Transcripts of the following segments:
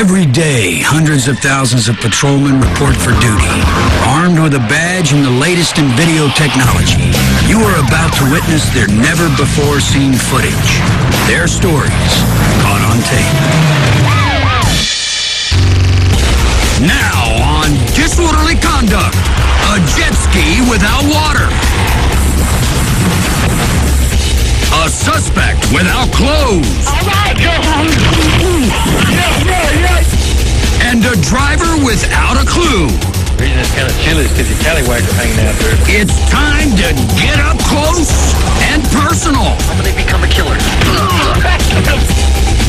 Every day, hundreds of thousands of patrolmen report for duty, armed with a badge and the latest in video technology. You are about to witness their never-before-seen footage, their stories caught on tape. Now on Disorderly Conduct, a jet ski without water. A suspect without clothes. All right, yes. And a driver without a clue. The reason it's kind of chilly is because your tallywhacker hanging out there. It's time to get up close and personal. I'm going to become a killer.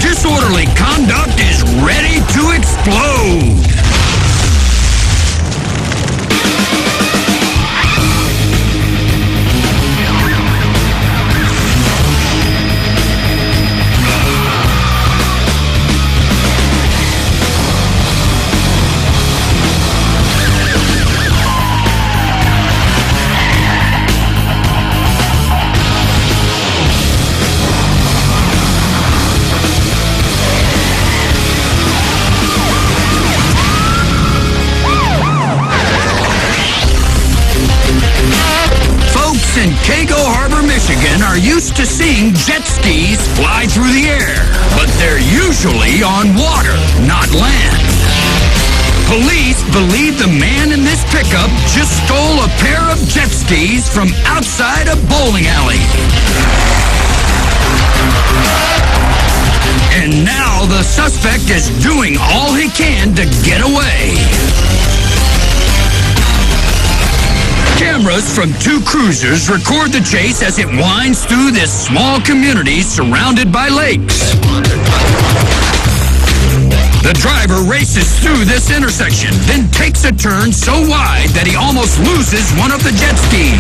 Disorderly Conduct is ready to explode. In Cago Harbor, Michigan, are used to seeing jet skis fly through the air, but they're usually on water, not land. Police believe the man in this pickup just stole a pair of jet skis from outside a bowling alley. And now the suspect is doing all he can to get away. Cameras from two cruisers record the chase as it winds through this small community surrounded by lakes. The driver races through this intersection, then takes a turn so wide that he almost loses one of the jet skis.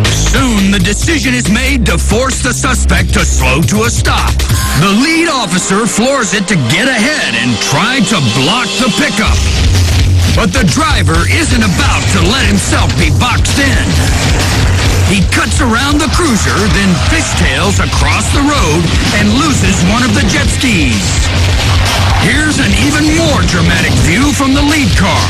Soon, the decision is made to force the suspect to slow to a stop. The lead officer floors it to get ahead and try to block the pickup. But the driver isn't about to let himself be boxed in. He cuts around the cruiser, then fishtails across the road and loses one of the jet skis. Here's an even more dramatic view from the lead car.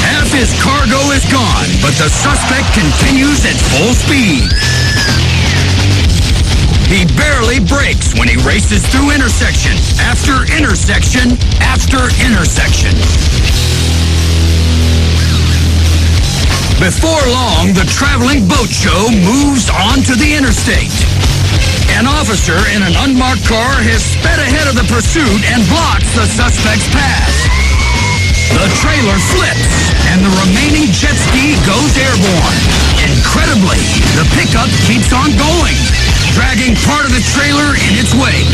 Half his cargo is gone, but the suspect continues at full speed. He barely brakes when he races through intersection after intersection after intersection. Before long, the traveling boat show moves onto the interstate. An officer in an unmarked car has sped ahead of the pursuit and blocks the suspect's path. The trailer flips, and the remaining jet ski goes airborne. Incredibly, the pickup keeps on going, dragging part of the trailer in its wake.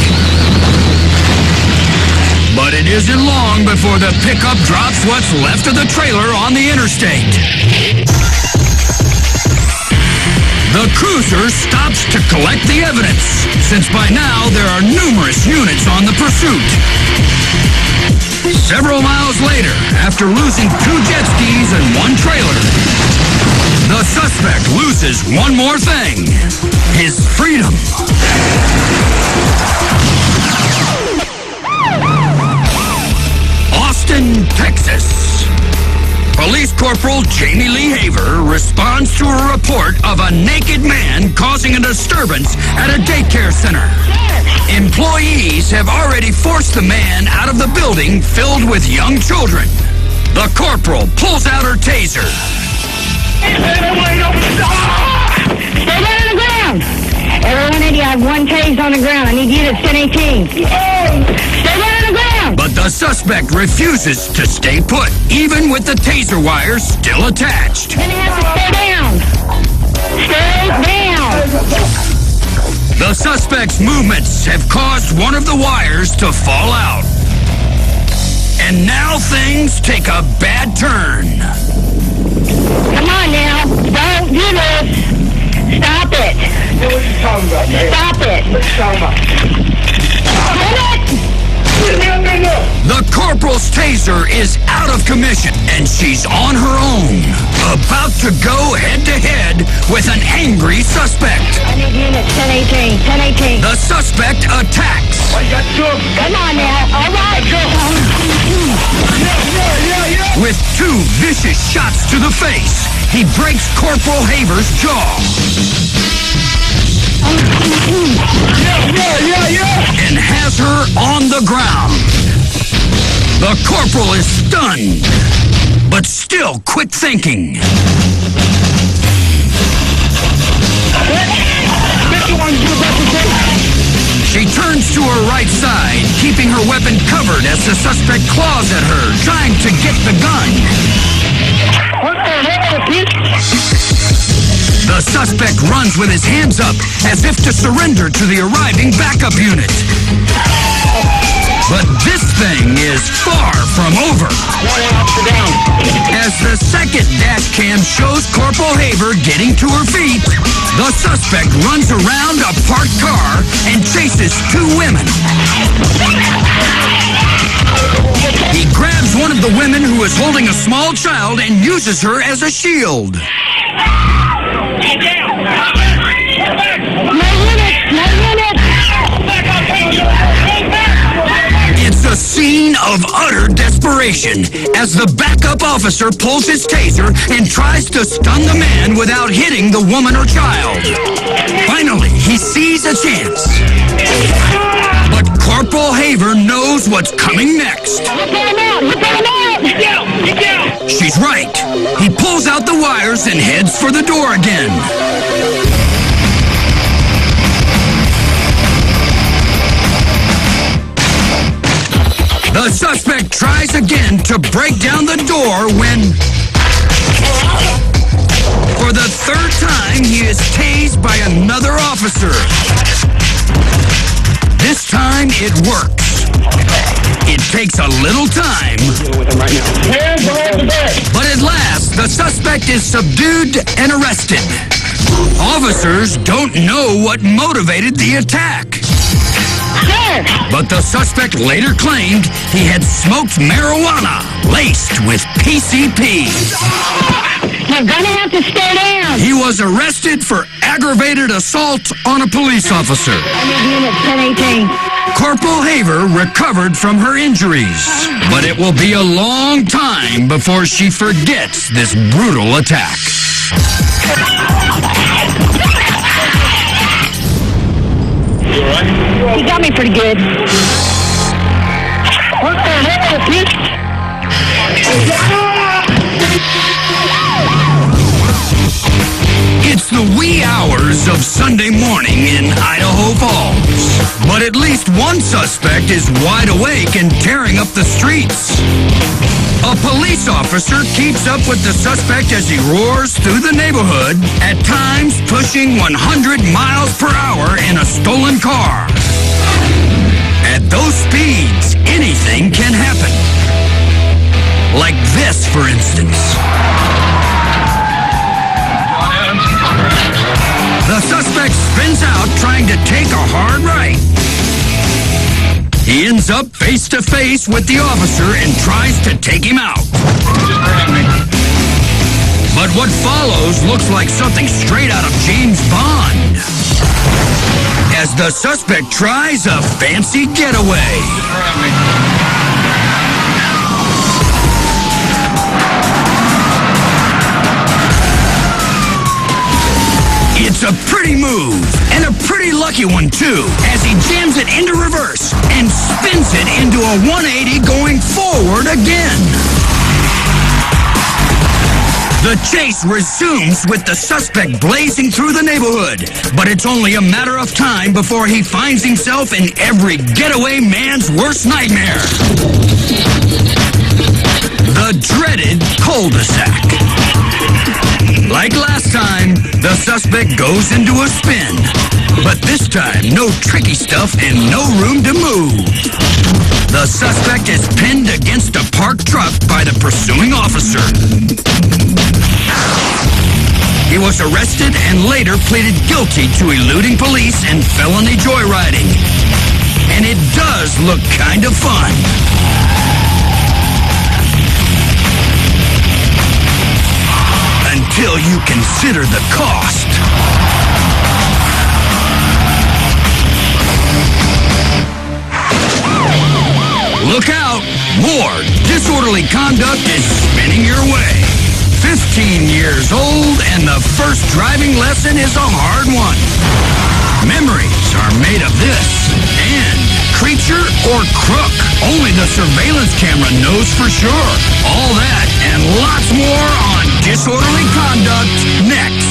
But it isn't long before the pickup drops what's left of the trailer on the interstate. The cruiser stops to collect the evidence, since by now there are numerous units on the pursuit. Several miles later, after losing 2 jet skis and 1 trailer, the suspect loses one more thing: his freedom. Austin, Texas. Police Corporal Jamie Lee Haver responds to a report of a naked man causing a disturbance at a daycare center. Employees have already forced the man out of the building filled with young children. The corporal pulls out her taser. Stay down on the ground. Everyone in you have 1 tase on the ground. I need you to 10-18. Stay down on the ground. But the suspect refuses to stay put, even with the taser wires still attached. You're gonna have to stay down. Stay down. The suspect's movements have caused one of the wires to fall out. And now things take a bad turn. Come on now. Don't do this. Stop it. What are you talking about, man? Stop it. What are you talking about? Stop it. The corporal's taser is out of commission, and she's on her own, about to go head-to-head with an angry suspect. I need unit 10-18. 10-18. The suspect attacks. Oh, you got two of them. Come on now. All right. With two vicious shots to the face, he breaks Corporal Haver's jaw. And has her on the ground. The corporal is stunned, but still quick thinking. She turns to her right side, keeping her weapon covered as the suspect claws at her, trying to get the gun. The suspect runs with his hands up as if to surrender to the arriving backup unit. But this thing is far from over. As the second dash cam shows Corporal Haver getting to her feet, the suspect runs around a parked car and chases two women. He grabs one of the women who is holding a small child and uses her as a shield. It's a scene of utter desperation as the backup officer pulls his taser and tries to stun the man without hitting the woman or child. Finally, he sees a chance. But Corporal Haver knows what's coming next. She's right. He pulls out the wires and heads for the door again. The suspect tries again to break down the door when, for the third time, he is tased by another officer. This time, it works. It takes a little time, but at last, the suspect is subdued and arrested. Officers don't know what motivated the attack. But the suspect later claimed he had smoked marijuana laced with PCP. You're gonna have to stay down. He was arrested for aggravated assault on a police officer. I need unit 1018. Corporal Haver recovered from her injuries, but it will be a long time before she forgets this brutal attack. You all right? He got me pretty good. What the hell, Pete? It's the wee hours of Sunday morning in Idaho Falls, but at least one suspect is wide awake and tearing up the streets. A police officer keeps up with the suspect as he roars through the neighborhood, at times pushing 100 miles per hour in a stolen car. At those speeds, anything can happen. Like this, for instance. The suspect spins out trying to take a hard right. He ends up face to face with the officer and tries to take him out. But what follows looks like something straight out of James Bond, as the suspect tries a fancy getaway. It's a pretty move, and a pretty lucky one, too, as he jams it into reverse and spins it into a 180 going forward again. The chase resumes with the suspect blazing through the neighborhood, but it's only a matter of time before he finds himself in every getaway man's worst nightmare. The dreaded cul-de-sac. Like last time, the suspect goes into a spin, but this time no tricky stuff and no room to move. The suspect is pinned against a parked truck by the pursuing officer. He was arrested and later pleaded guilty to eluding police and felony joyriding. And it does look kind of fun. Until you consider the cost. disorderly conduct is spinning your way. 15 years old, and the first driving lesson is a hard one. Memories are made of this. And creature or crook? Only the surveillance camera knows for sure. All that and lots more on disorderly conduct next.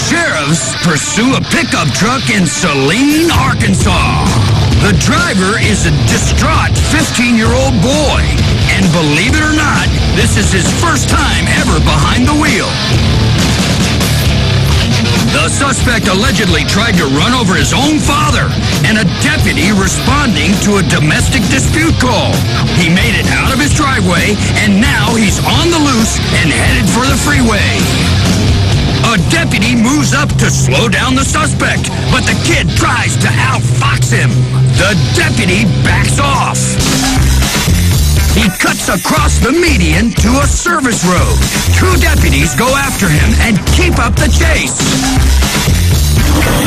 Sheriffs pursue a pickup truck in Saline, Arkansas. The driver is a distraught 15-year-old boy. And believe it or not, this is his first time ever behind the wheel. The suspect allegedly tried to run over his own father and a deputy responding to a domestic dispute call. He made it out of his driveway, and now he's on the loose and headed for the freeway. A deputy moves up to slow down the suspect, but the kid tries to outfox him. The deputy backs off. He cuts across the median to a service road. Two deputies go after him and keep up the chase.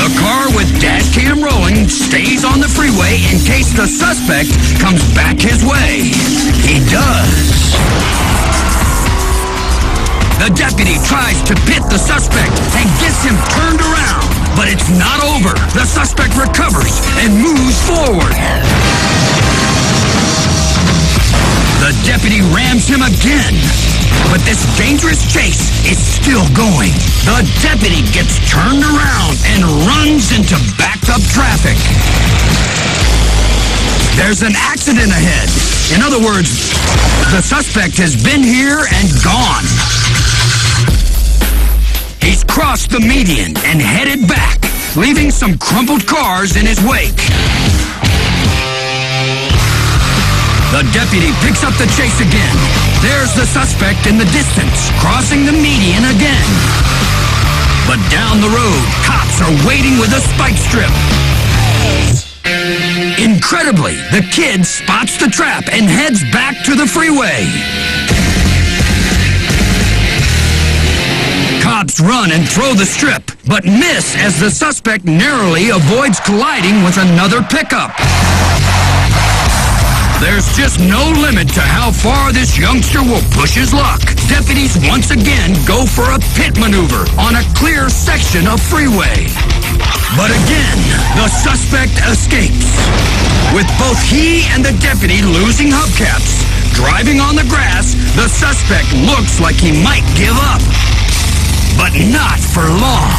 The car with dash cam rolling stays on the freeway in case the suspect comes back his way. He does. The deputy tries to pit the suspect and gets him turned around, but it's not over. The suspect recovers and moves forward. The deputy rams him again, but this dangerous chase is still going. The deputy gets turned around and runs into backed-up traffic. There's an accident ahead. In other words, the suspect has been here and gone. He's crossed the median and headed back, leaving some crumpled cars in his wake. The deputy picks up the chase again. There's the suspect in the distance, crossing the median again. But down the road, cops are waiting with a spike strip. Incredibly, the kid spots the trap and heads back to the freeway. Cops run and throw the strip, but miss as the suspect narrowly avoids colliding with another pickup. There's just no limit to how far this youngster will push his luck. Deputies once again go for a pit maneuver on a clear section of freeway. But again, the suspect escapes. With both he and the deputy losing hubcaps, driving on the grass, the suspect looks like he might give up. But not for long.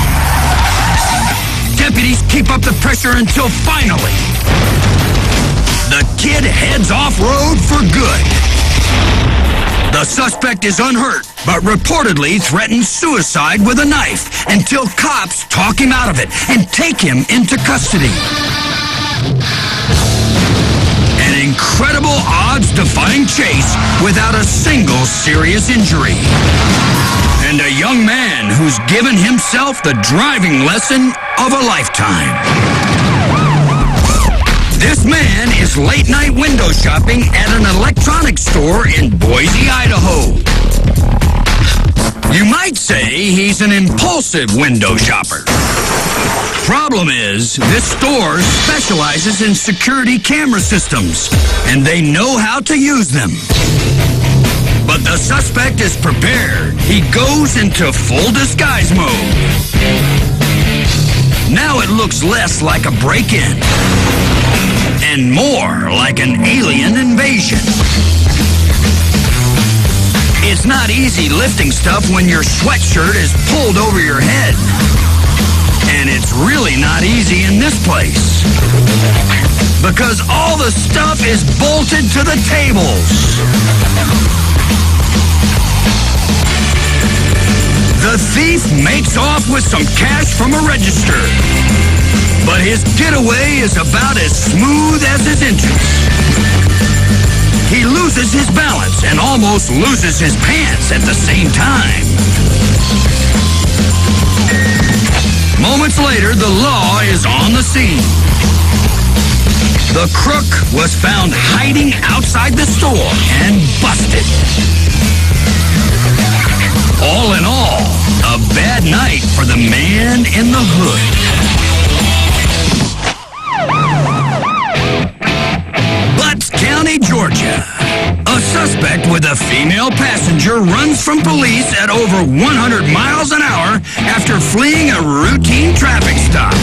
Deputies keep up the pressure until finally, the kid heads off-road for good. The suspect is unhurt, but reportedly threatens suicide with a knife until cops talk him out of it and take him into custody. An incredible odds-defying chase without a single serious injury. And a young man who's given himself the driving lesson of a lifetime. This man is late-night window shopping at an electronics store in Boise, Idaho. You might say he's an impulsive window shopper. Problem is, this store specializes in security camera systems, and they know how to use them. But the suspect is prepared. He goes into full disguise mode. Now it looks less like a break-in and more like an alien invasion. It's not easy lifting stuff when your sweatshirt is pulled over your head. And it's really not easy in this place, because all the stuff is bolted to the tables. The thief makes off with some cash from a register, but his getaway is about as smooth as his entrance. He loses his balance and almost loses his pants at the same time. Moments later, the law is on the scene. The crook was found hiding outside the store and busted. All in all, a bad night for the man in the hood. suspect with a female passenger runs from police at over 100 miles an hour after fleeing a routine traffic stop.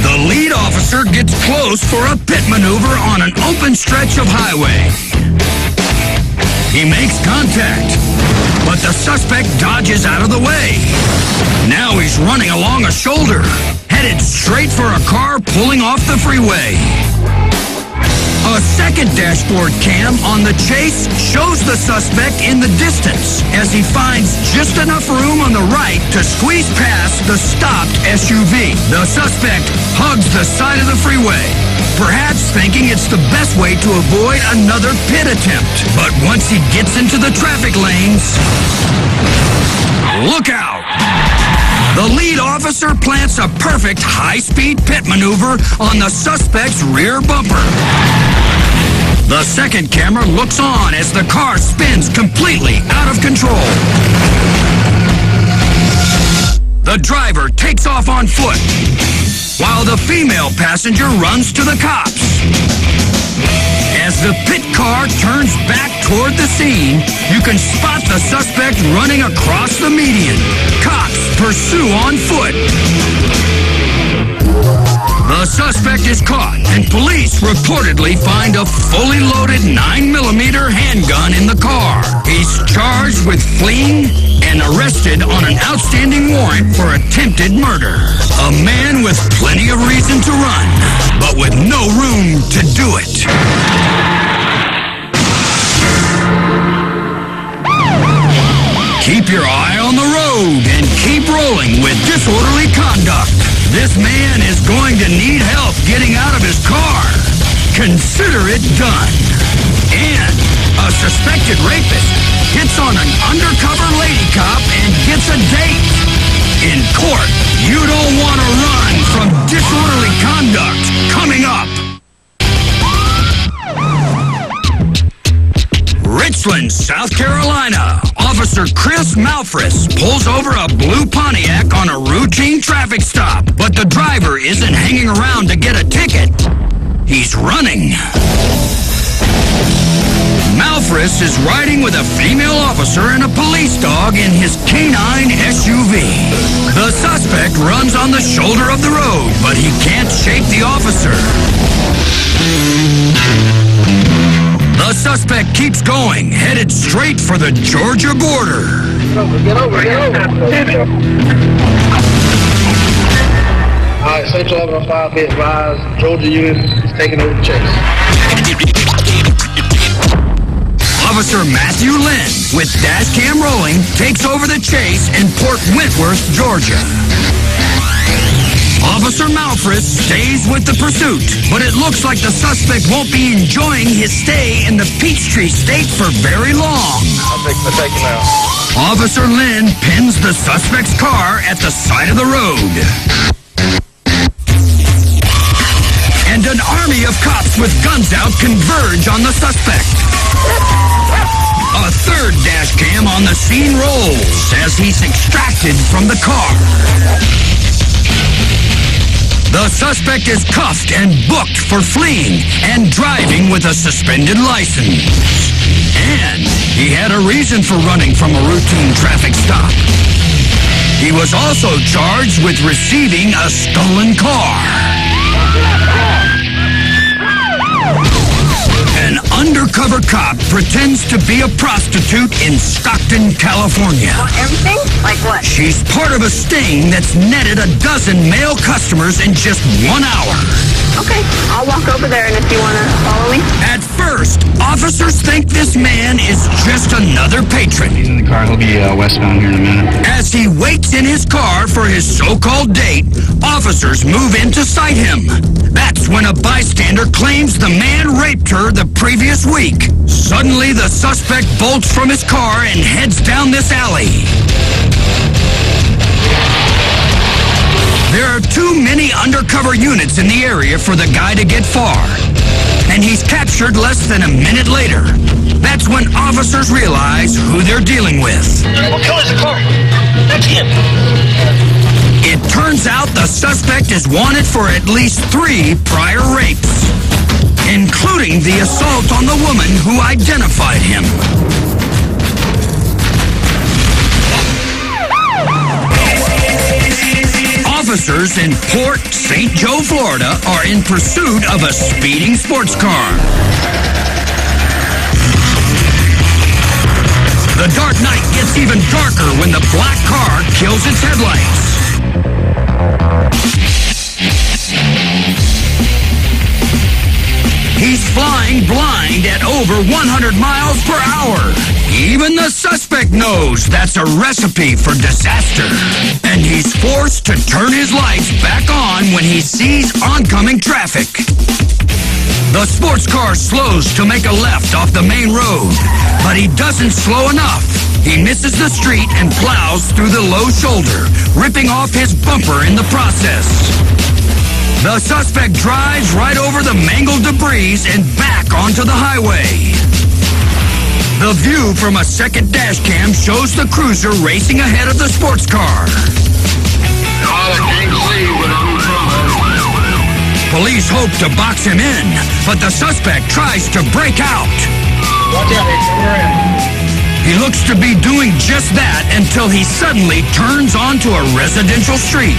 The lead officer gets close for a pit maneuver on an open stretch of highway. He makes contact, but the suspect dodges out of the way. Now he's running along a shoulder, headed straight for a car pulling off the freeway. A second dashboard cam on the chase shows the suspect in the distance as he finds just enough room on the right to squeeze past the stopped SUV. The suspect hugs the side of the freeway, perhaps thinking it's the best way to avoid another pit attempt. But once he gets into the traffic lanes, look out! The lead officer plants a perfect high-speed pit maneuver on the suspect's rear bumper. The second camera looks on as the car spins completely out of control. The driver takes off on foot, while the female passenger runs to the cops. As the pit car turns back toward the scene, you can spot the suspect running across the median. Cops pursue on foot. The suspect is caught, and police reportedly find a fully loaded 9mm handgun in the car. He's charged with fleeing and arrested on an outstanding warrant for attempted murder. A man with plenty of reason to run, but with no room to do it. Keep your eye on the road and keep rolling with disorderly conduct. This man is going to need help getting out of his car. Consider it done. And a suspected rapist hits on an undercover lady cop and gets a date. In court, you don't want to run from disorderly conduct. Coming up. Richland, South Carolina. Officer Chris Malfris pulls over a blue Pontiac on a routine traffic stop, but the driver isn't hanging around to get a ticket. He's running. Malfris is riding with a female officer and a police dog in his canine SUV. The suspect runs on the shoulder of the road, but he can't shake the officer. The suspect keeps going, headed straight for the Georgia border. Get over. All right, Central 1105, be advised, Georgia unit is taking over the chase. Officer Matthew Lynn, with dash cam rolling, takes over the chase in Port Wentworth, Georgia. Officer Malfris stays with the pursuit, but it looks like the suspect won't be enjoying his stay in the Peachtree State for very long. I'll take him out. Officer Lynn pins the suspect's car at the side of the road. And an army of cops with guns out converge on the suspect. A third dash cam on the scene rolls as he's extracted from the car. The suspect is cuffed and booked for fleeing and driving with a suspended license. And he had a reason for running from a routine traffic stop. He was also charged with receiving a stolen car. An undercover cop pretends to be a prostitute in Stockton, California. Everything? Like what? She's part of a sting that's netted a dozen male customers in just 1 hour. Okay, I'll walk over there, and if you want to follow me. At first, officers think this man is just another patron. He's in the car. He'll be westbound here in a minute. As he waits in his car for his so-called date, officers move in to cite him. That's when a bystander claims the man raped her the previous week. Suddenly, the suspect bolts from his car and heads down this alley. There are too many undercover units in the area for the guy to get far, and he's captured less than a minute later. That's when officers realize who they're dealing with. What color's the car? That's him. It turns out the suspect is wanted for at least 3 prior rapes. including the assault on the woman who identified him. Officers in Port St. Joe, Florida, are in pursuit of a speeding sports car. The dark night gets even darker when the black car kills its headlights. He's flying blind at over 100 miles per hour. Even the suspect knows that's a recipe for disaster. And he's forced to turn his lights back on when he sees oncoming traffic. The sports car slows to make a left off the main road, but he doesn't slow enough. He misses the street and plows through the low shoulder, ripping off his bumper in the process. The suspect drives right over the mangled debris and back onto the highway. The view from a second dash cam shows the cruiser racing ahead of the sports car. Police hope to box him in, but the suspect tries to break out. Watch out, he's coming around. He looks to be doing just that until he suddenly turns onto a residential street.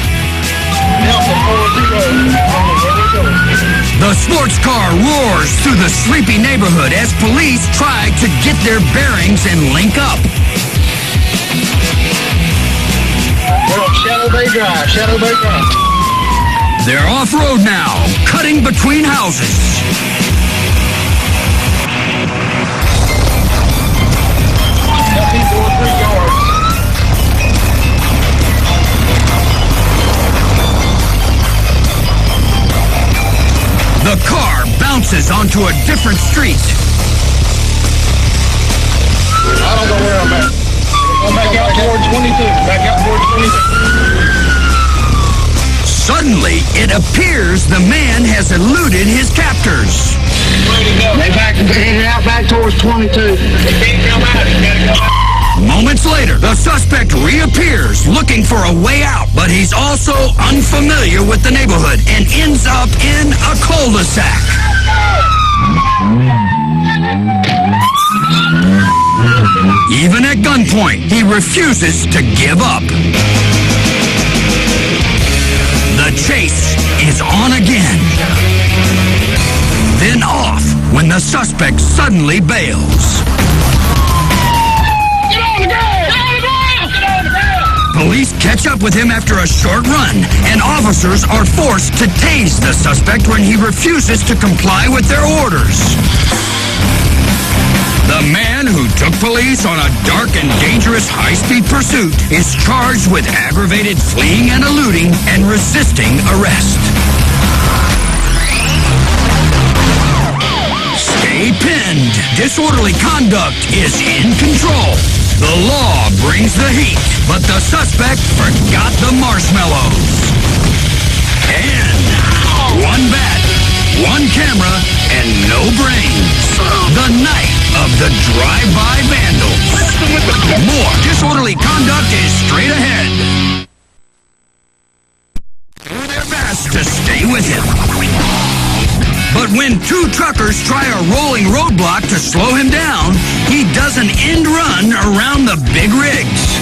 The sports car roars through the sleepy neighborhood as police try to get their bearings and link up. We're on Shadow Bay Drive, Shadow Bay Drive. They're off-road now, cutting between houses. Got people in 3 yards. The car bounces onto a different street. I don't know where I'm at. I'm back out towards 22. Back out towards 22. Suddenly, it appears the man has eluded his captors. They headed out back towards 22. They can't come out. He gotta come out. Moments later, the suspect reappears looking for a way out, but he's also unfamiliar with the neighborhood and ends up in a cul-de-sac. Even at gunpoint, he refuses to give up. The chase is on again. Then off when the suspect suddenly bails. Get on the ground! Get on the ground! Get on the ground! Police catch up with him after a short run, and officers are forced to tase the suspect when he refuses to comply with their orders. The man who took police on a dark and dangerous high-speed pursuit is charged with aggravated fleeing and eluding and resisting arrest. Stay pinned. Disorderly conduct is in control. The law brings the heat, but the suspect forgot the marshmallows. And one bat, one camera, and no brains. The night of the drive-by vandals. More disorderly conduct is straight ahead. Do their best to stay with him. But when 2 truckers try a rolling roadblock to slow him down, he does an end run around the big rigs.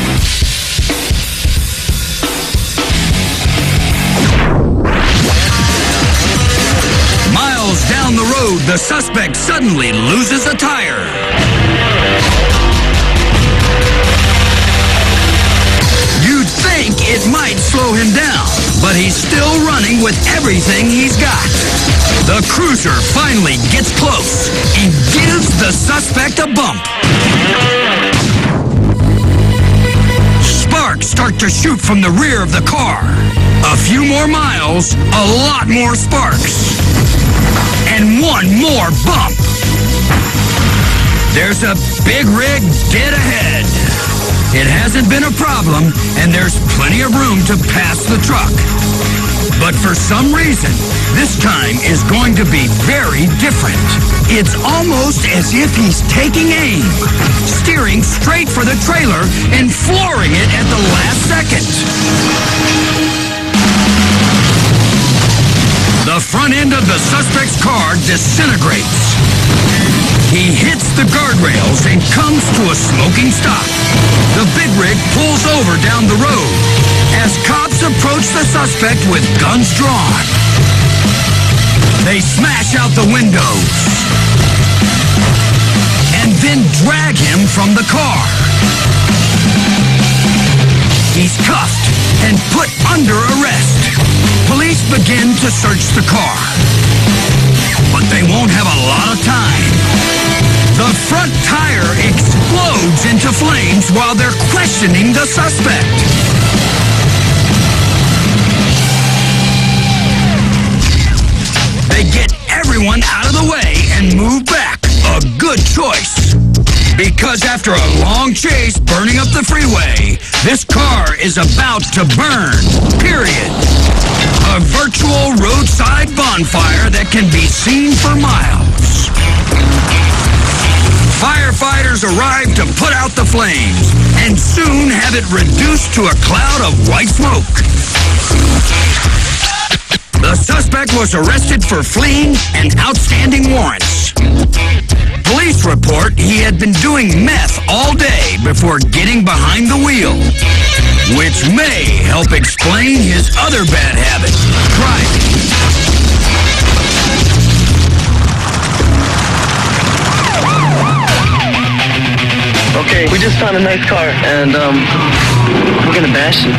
Miles down the road, the suspect suddenly loses a tire. You'd think it might slow him down, but he's still running with everything he's got. The cruiser finally gets close and gives the suspect a bump. Sparks start to shoot from the rear of the car. A few more miles, a lot more sparks. And one more bump. There's a big rig dead ahead. It hasn't been a problem, and there's plenty of room to pass the truck. But for some reason, this time is going to be very different. It's almost as if he's taking aim, steering straight for the trailer and flooring it at the last second. The front end of the suspect's car disintegrates. He hits the guardrails and comes to a smoking stop. The big rig pulls over down the road as cops approach the suspect with guns drawn. They smash out the windows and then drag him from the car. He's cuffed and put under arrest. Police begin to search the car, but they won't have a lot of time. The front tire explodes into flames while they're questioning the suspect. They get everyone out of the way and move back. A good choice. Because after a long chase burning up the freeway, this car is about to burn. Period. A virtual roadside bonfire that can be seen for miles. Firefighters arrive to put out the flames and soon have it reduced to a cloud of white smoke. The suspect was arrested for fleeing and outstanding warrants. Police report he had been doing meth all day before getting behind the wheel, which may help explain his other bad habit, driving. Okay, we just found a nice car, and, we're gonna bash it.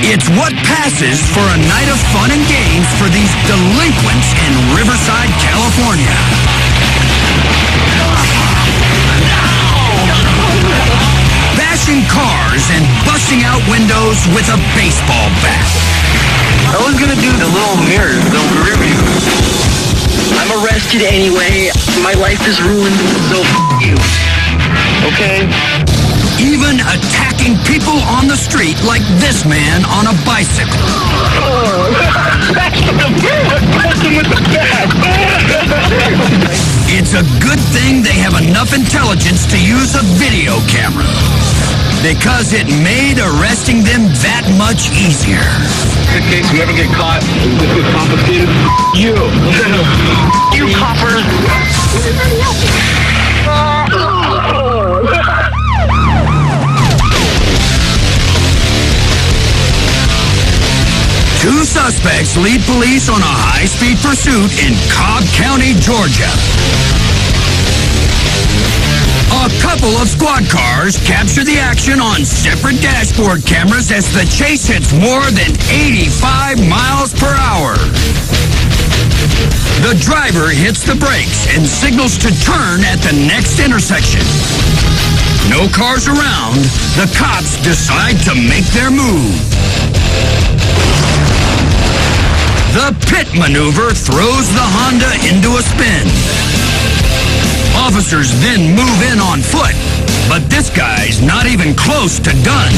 It's what passes for a night of fun and games for these delinquents in Riverside, California. Bashing cars and busting out windows with a baseball bat. I was gonna do the little mirror, the rear view. I'm arrested anyway. My life is ruined, so you. Okay? Even attacking people on the street like this man on a bicycle. It's a good thing they have enough intelligence to use a video camera, because it made arresting them that much easier. In case we ever get caught, this is complicated. You. You coppers. Two suspects lead police on a high-speed pursuit in Cobb County, Georgia. A couple of squad cars capture the action on separate dashboard cameras as the chase hits more than 85 miles per hour. The driver hits the brakes and signals to turn at the next intersection. No cars around, the cops decide to make their move. The pit maneuver throws the Honda into a spin. Officers then move in on foot, but this guy's not even close to done.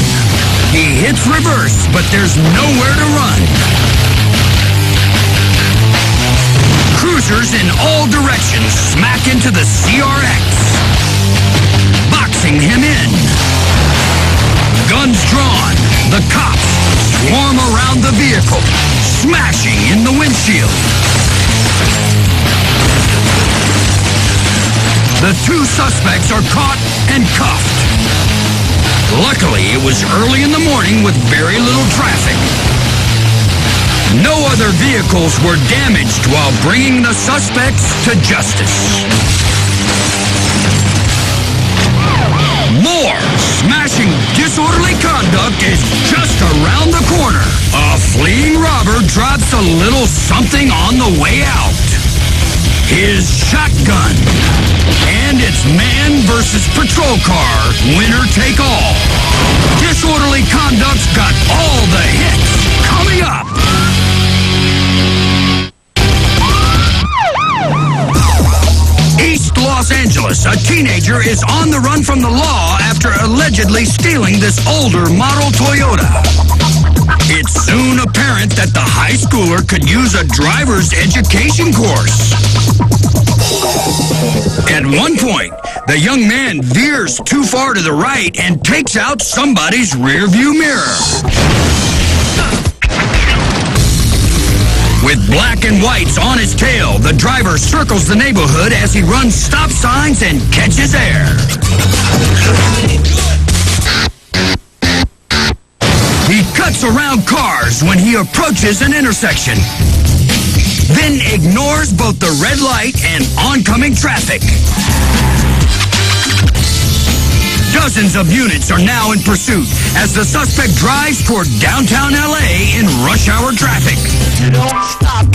He hits reverse, but there's nowhere to run. Cruisers in all directions smack into the CRX, boxing him in. Guns drawn, the cops swarm around the vehicle, smashing in the windshield. The two suspects are caught and cuffed. Luckily, it was early in the morning with very little traffic. No other vehicles were damaged while bringing the suspects to justice. More smashing disorderly conduct is just around the corner. A fleeing robber drops a little something on the way out. His shotgun. And it's man versus patrol car, winner take all. Disorderly conduct's got all the hits. Coming up. East Los Angeles, a teenager is on the run from the law after allegedly stealing this older model Toyota. It's soon apparent that the high schooler could use a driver's education course. At one point, the young man veers too far to the right and takes out somebody's rearview mirror. With black and whites on his tail, the driver circles the neighborhood as he runs stop signs and catches air. He cuts around cars when he approaches an intersection, then ignores both the red light and oncoming traffic. Dozens of units are now in pursuit as the suspect drives toward downtown LA in rush hour traffic. Don't stop.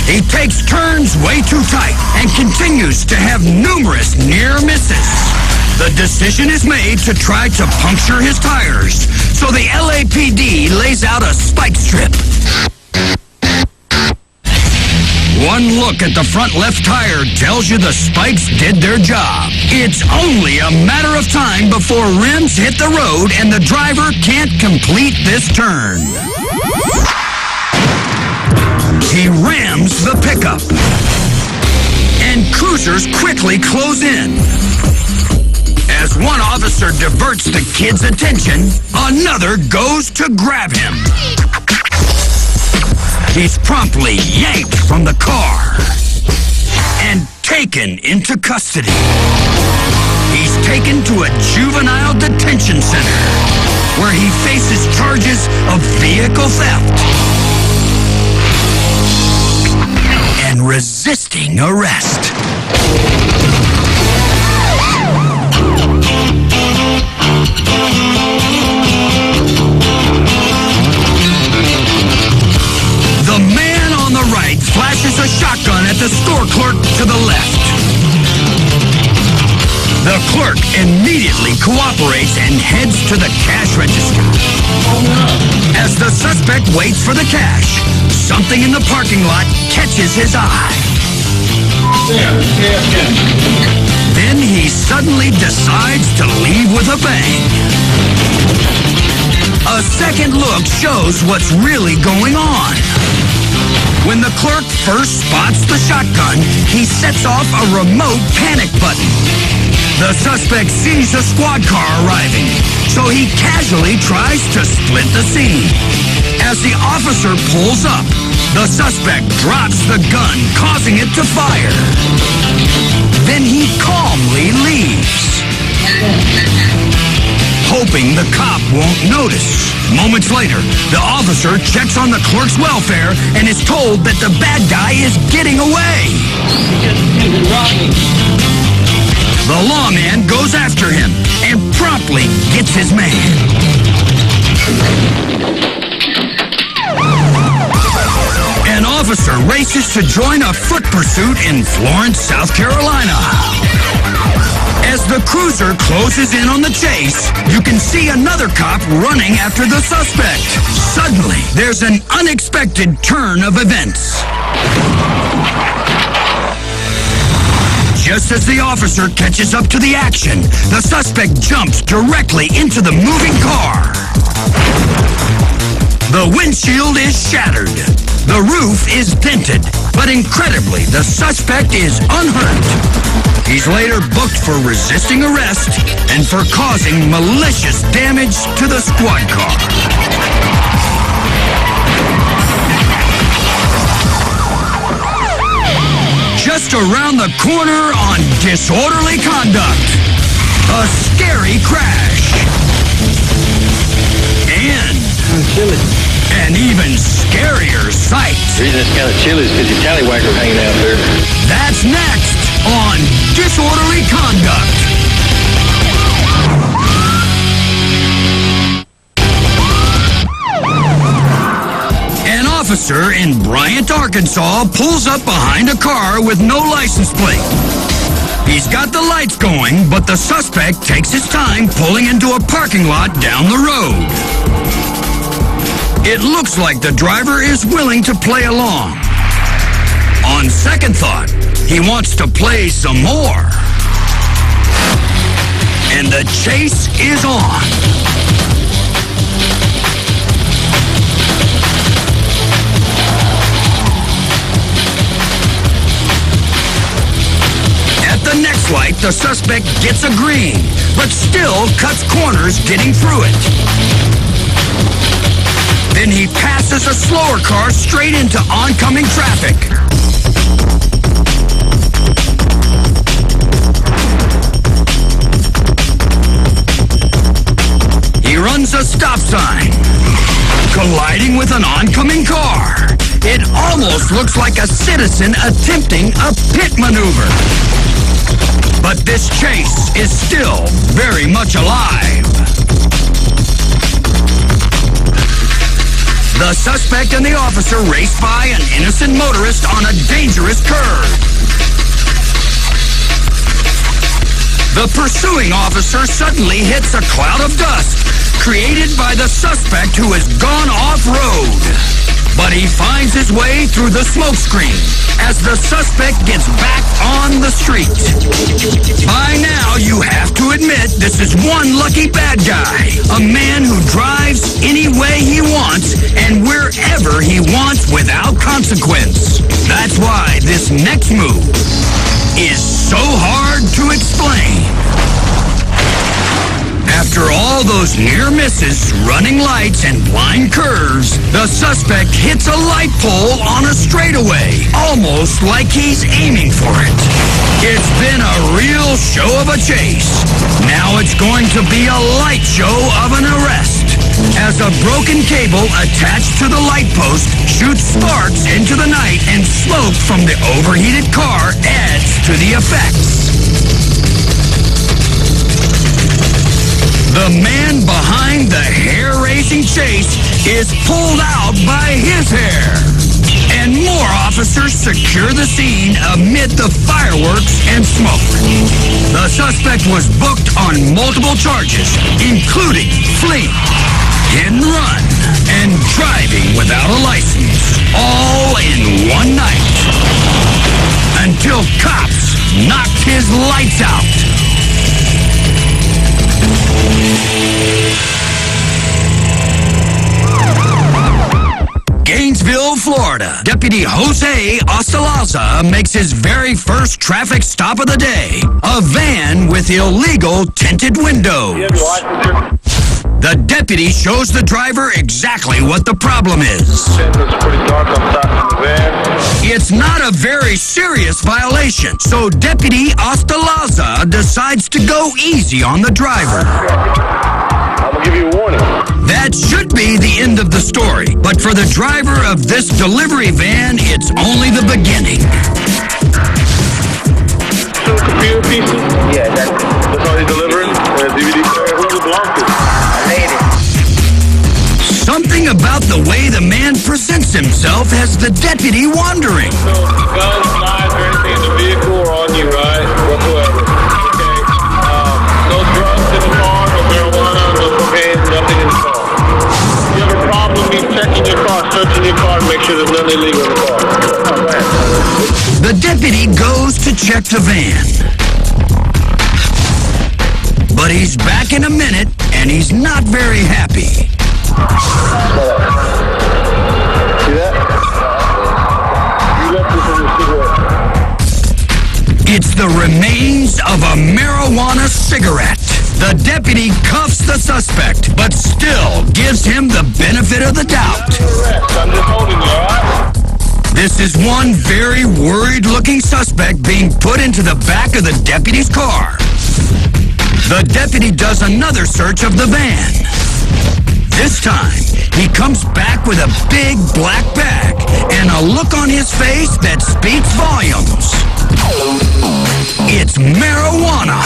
He takes turns way too tight and continues to have numerous near misses. The decision is made to try to puncture his tires, so the LAPD lays out a spike strip. One look at the front left tire tells you the spikes did their job. It's only a matter of time before rims hit the road and the driver can't complete this turn. He rams the pickup, and cruisers quickly close in. As one officer diverts the kid's attention, another goes to grab him. He's promptly yanked from the car and taken into custody. He's taken to a juvenile detention center where he faces charges of vehicle theft and resisting arrest. The man on the right flashes a shotgun at the store clerk to the left. The clerk immediately cooperates and heads to the cash register. As the suspect waits for the cash, something in the parking lot catches his eye. Then he suddenly decides to leave with a bang. A second look shows what's really going on. When the clerk first spots the shotgun, he sets off a remote panic button. The suspect sees a squad car arriving, so he casually tries to split the scene. As the officer pulls up, the suspect drops the gun, causing it to fire. Then he calmly leaves, hoping the cop won't notice. Moments later, the officer checks on the clerk's welfare and is told that the bad guy is getting away. The lawman goes after him and promptly gets his man. An officer races to join a foot pursuit in Florence, South Carolina. As the cruiser closes in on the chase, you can see another cop running after the suspect. Suddenly, there's an unexpected turn of events. Just as the officer catches up to the action, the suspect jumps directly into the moving car. The windshield is shattered. The roof is dented, but incredibly, the suspect is unhurt. He's later booked for resisting arrest and for causing malicious damage to the squad car. Just around the corner on disorderly conduct, a scary crash, and an even scarier sight. The reason it's kind of chilly is because your tallywhacker hanging out there. That's next on Disorderly Conduct. An officer in Bryant, Arkansas pulls up behind a car with no license plate. He's got the lights going, but the suspect takes his time pulling into a parking lot down the road. It looks like the driver is willing to play along. On second thought, he wants to play some more. And the chase is on. At the next light, the suspect gets a green, but still cuts corners getting through it. Then he passes passes a slower car straight into oncoming traffic. He runs a stop sign, colliding with an oncoming car. It almost looks like a citizen attempting a pit maneuver. But this chase is still very much alive. The suspect and the officer race by an innocent motorist on a dangerous curve. The pursuing officer suddenly hits a cloud of dust created by the suspect who has gone off-road. But he finds his way through the smokescreen as the suspect gets back on the street. By now, you have to admit this is one lucky bad guy. A man who drives any way he wants and wherever he wants without consequence. That's why this next move is so hard to explain. After all those near misses, running lights, and blind curves, the suspect hits a light pole on a straightaway, almost like he's aiming for it. It's been a real show of a chase. Now it's going to be a light show of an arrest, as a broken cable attached to the light post shoots sparks into the night and smoke from the overheated car adds to the effects. The man behind the hair-raising chase is pulled out by his hair. And more officers secure the scene amid the fireworks and smoke. The suspect was booked on multiple charges, including fleeing, hit and run, and driving without a license, all in one night. Until cops knocked his lights out. Gainesville, Florida. Deputy Jose Ostalaza makes his very first traffic stop of the day. A van with illegal tinted windows. The deputy shows the driver exactly what the problem is. It's not a very serious violation, so Deputy Ostalaza decides to go easy on the driver. I'm gonna give you a warning. That should be the end of the story, but for the driver of this delivery van, it's only the beginning. Two computer pieces? Yeah, That's all he's delivering? And a DVD player? Who does it belong to? Something about the way the man presents himself has the deputy wondering. No guns, knives, or anything in the vehicle or on you, right? Whatsoever. Okay. No drugs in the car, no marijuana, no cocaine, nothing in the car. If you have a problem, me checking your car, searching your car to make sure there's nothing illegal in the car. The deputy goes to check the van. But he's back in a minute, and he's not very happy. See that? You left this in your cigarette. It's the remains of a marijuana cigarette. The deputy cuffs the suspect, but still gives him the benefit of the doubt. I'm just holding you, alright? This is one very worried-looking suspect being put into the back of the deputy's car. The deputy does another search of the van. This time, he comes back with a big black bag and a look on his face that speaks volumes. It's marijuana.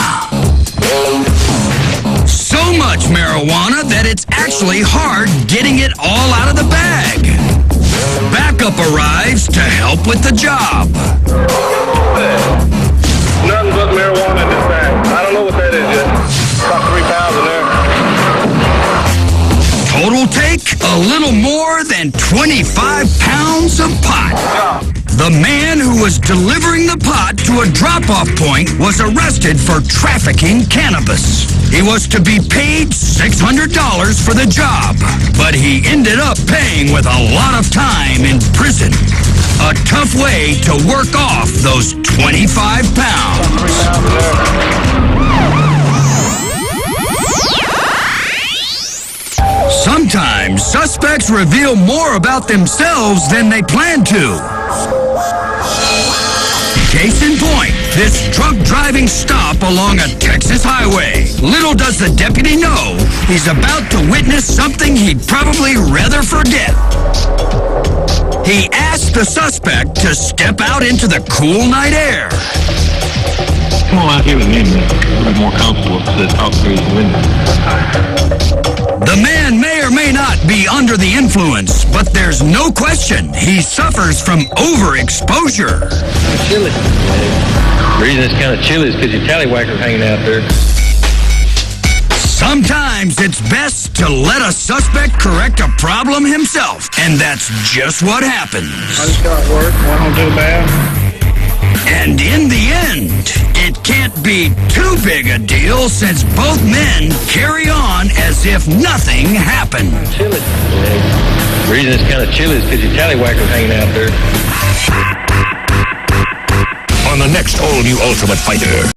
So much marijuana that it's actually hard getting it all out of the bag. Backup arrives to help with the job. Nothing but marijuana in this bag. I don't know what that is yet. About 3 pounds in there. Total take, a little more than 25 pounds of pot. The man who was delivering the pot to a drop-off point was arrested for trafficking cannabis. He was to be paid $600 for the job, but he ended up paying with a lot of time in prison. A tough way to work off those 25 pounds. Sometimes suspects reveal more about themselves than they planned to. Case in point, this drunk driving stop along a Texas highway. Little does the deputy know, he's about to witness something he'd probably rather forget. He asked the suspect to step out into the cool night air. Come on out here with me, man. A little more comfortable to talk through the window. The man may or may not be under the influence, but there's no question he suffers from overexposure. Chilly. The reason it's kind of chilly is because your tallywhacker's hanging out there. Sometimes it's best to let a suspect correct a problem himself, and that's just what happens. I just got work. Want to do bad? And in the end, it can't be too big a deal since both men carry on as if nothing happened. Chilly. The reason it's kind of chilly is because your tallywhacker's hanging out there. On the next all-new Ultimate Fighter.